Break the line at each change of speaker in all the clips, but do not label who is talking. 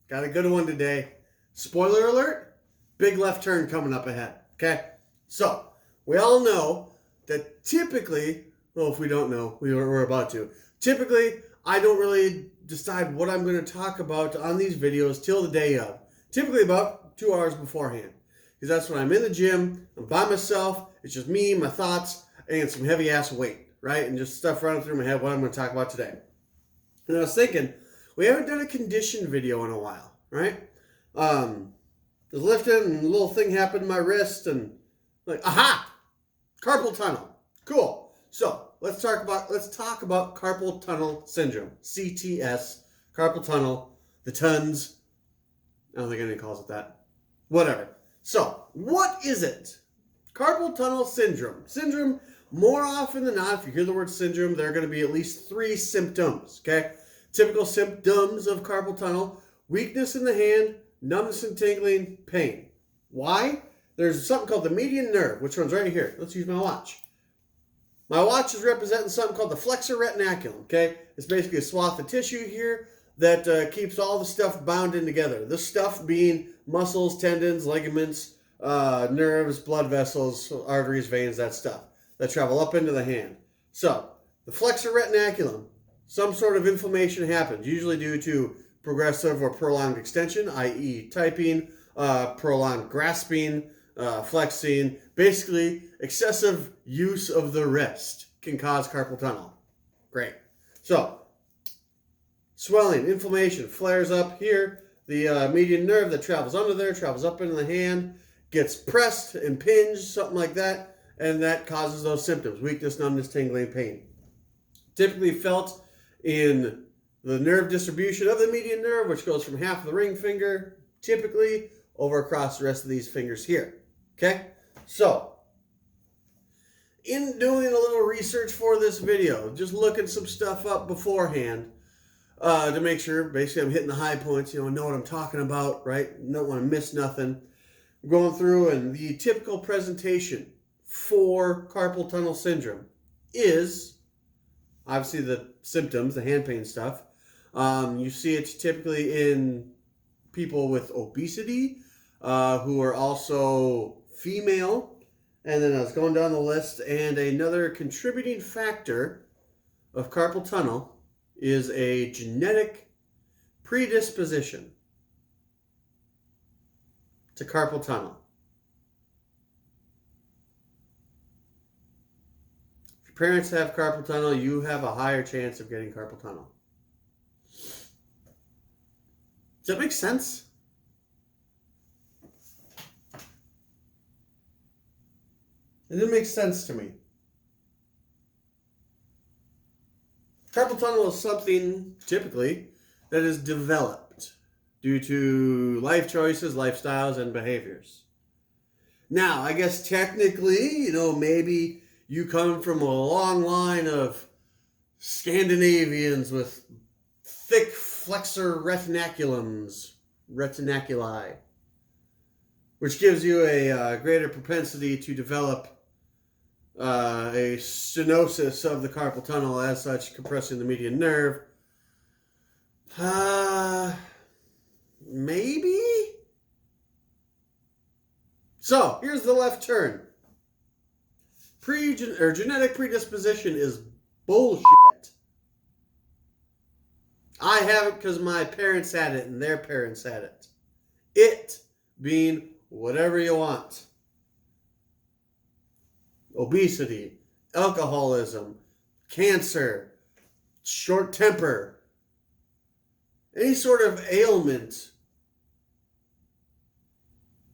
Got a good one today. Spoiler alert, big left turn coming up ahead. Okay? So, we all know that typically, well, if we don't know, we're about to. Typically, I don't really decide what I'm going to talk about on these videos till the day of. Typically about 2 hours beforehand. Because that's when I'm in the gym, I'm by myself, it's just me, my thoughts, and some heavy ass weight, right? And just stuff running through my head, what I'm going to talk about today. And I was thinking, we haven't done a condition video in a while, right? I was lifting and a little thing happened in my wrist and like, aha! Carpal tunnel. Cool. So let's talk about carpal tunnel syndrome. CTS, carpal tunnel, the tons. I don't think anyone calls it that. Whatever. So, what is it? Carpal tunnel syndrome. Syndrome, more often than not, if you hear the word syndrome, there are going to be at least 3 symptoms, okay? Typical symptoms of carpal tunnel: weakness in the hand, numbness and tingling, pain. Why? There's something called the median nerve, which runs right here. Let's use my watch. My watch is representing something called the flexor retinaculum, okay? It's basically a swath of tissue here that keeps all the stuff bound in together. The stuff being muscles, tendons, ligaments, nerves, blood vessels, arteries, veins, that stuff that travel up into the hand. So, the flexor retinaculum, some sort of inflammation happens, usually due to progressive or prolonged extension, i.e. typing, prolonged grasping, flexing. Basically, excessive use of the wrist can cause carpal tunnel. Great. So, swelling, inflammation, flares up here. The median nerve that travels under there, travels up into the hand, gets pressed, impinged, something like that, and that causes those symptoms: weakness, numbness, tingling, pain. Typically felt in the nerve distribution of the median nerve, which goes from half of the ring finger, typically, over across the rest of these fingers here. Okay? So, in doing a little research for this video, just looking some stuff up beforehand, to make sure, basically, I'm hitting the high points, know what I'm talking about, right? Don't want to miss nothing. I'm going through, and the typical presentation for carpal tunnel syndrome is, obviously, the symptoms, the hand pain stuff. You see it typically in people with obesity, who are also female. And then I was going down the list, and another contributing factor of carpal tunnel is a genetic predisposition to carpal tunnel. If your parents have carpal tunnel, you have a higher chance of getting carpal tunnel. Does that make sense? It didn't make sense to me. Carpal tunnel is something, typically, that is developed due to life choices, lifestyles, and behaviors. Now, I guess technically, maybe you come from a long line of Scandinavians with thick flexor retinaculi, which gives you a greater propensity to develop a stenosis of the carpal tunnel, as such, compressing the median nerve. Maybe? So, here's the left turn. Genetic predisposition is bullshit. I have it because my parents had it and their parents had it. It being whatever you want. Obesity, alcoholism, cancer, short temper, any sort of ailment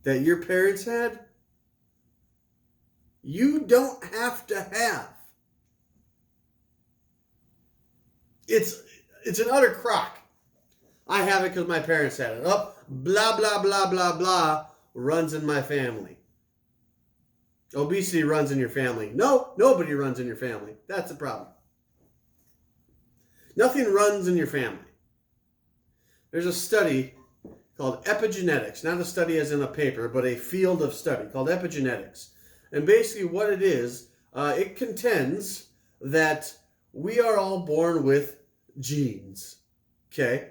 that your parents had, you don't have to have. It's an utter crock. I have it because my parents had it. Blah, blah, blah, blah, blah runs in my family. Obesity runs in your family. No, nobody runs in your family. That's the problem. Nothing runs in your family. There's a study called epigenetics. Not a study as in a paper, but a field of study called epigenetics. And basically what it is, it contends that we are all born with genes. Okay?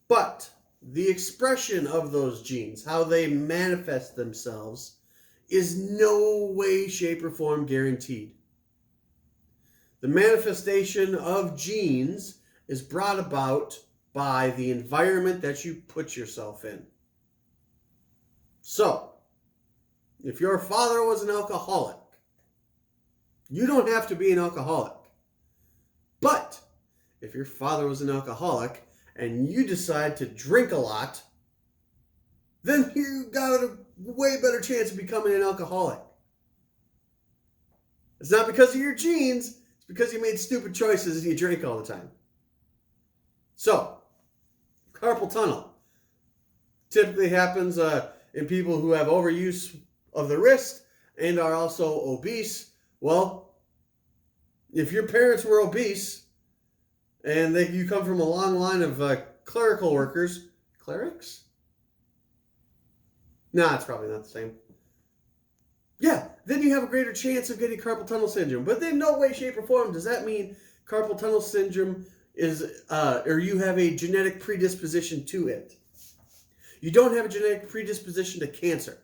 But the expression of those genes, how they manifest themselves, is no way, shape, or form guaranteed. The manifestation of genes is brought about by the environment that you put yourself in. So, if your father was an alcoholic, you don't have to be an alcoholic. But if your father was an alcoholic and you decide to drink a lot, then you got a way better chance of becoming an alcoholic. It's not because of your genes, it's because you made stupid choices and you drink all the time. So, carpal tunnel typically happens in people who have overuse of the wrist and are also obese. Well, if your parents were obese and you come from a long line of clerical workers, clerics? Nah, it's probably not the same. Yeah, then you have a greater chance of getting carpal tunnel syndrome. But in no way, shape, or form does that mean carpal tunnel syndrome is, or you have a genetic predisposition to it. You don't have a genetic predisposition to cancer.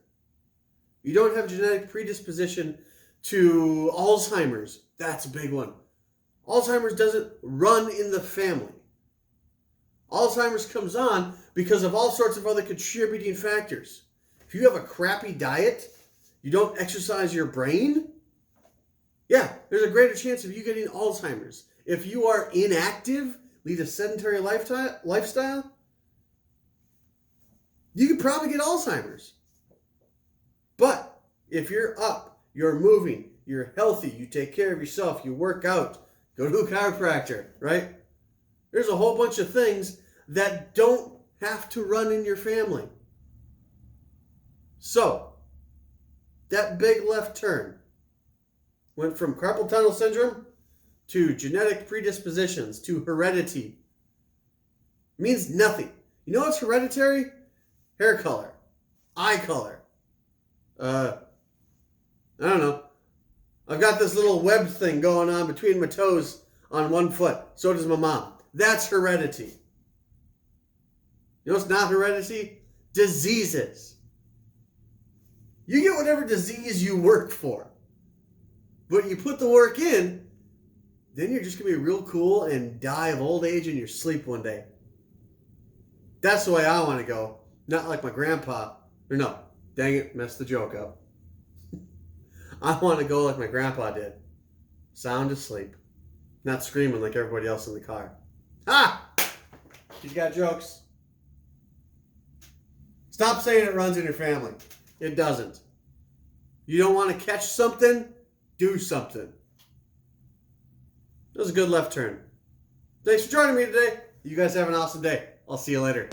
You don't have a genetic predisposition to Alzheimer's. That's a big one. Alzheimer's doesn't run in the family. Alzheimer's comes on because of all sorts of other contributing factors. If you have a crappy diet, you don't exercise your brain, yeah, there's a greater chance of you getting Alzheimer's. If you are inactive, lead a sedentary lifestyle, you could probably get Alzheimer's. But if you're up, you're moving, you're healthy, you take care of yourself, you work out, go to a chiropractor, right? There's a whole bunch of things that don't have to run in your family. So, that big left turn went from carpal tunnel syndrome to genetic predispositions to heredity. Means nothing. You know what's hereditary? Hair color, eye color. I don't know. I've got this little web thing going on between my toes on one foot. So does my mom. That's heredity. You know what's not heredity? Diseases. You get whatever disease you work for. But you put the work in, then you're just going to be real cool and die of old age in your sleep one day. That's the way I want to go. Not like my grandpa. Or no, dang it, messed the joke up. I want to go like my grandpa did. Sound asleep. Not screaming like everybody else in the car. Ha! You got jokes. Stop saying it runs in your family. It doesn't. You don't want to catch something? Do something. That was a good left turn. Thanks for joining me today. You guys have an awesome day. I'll see you later.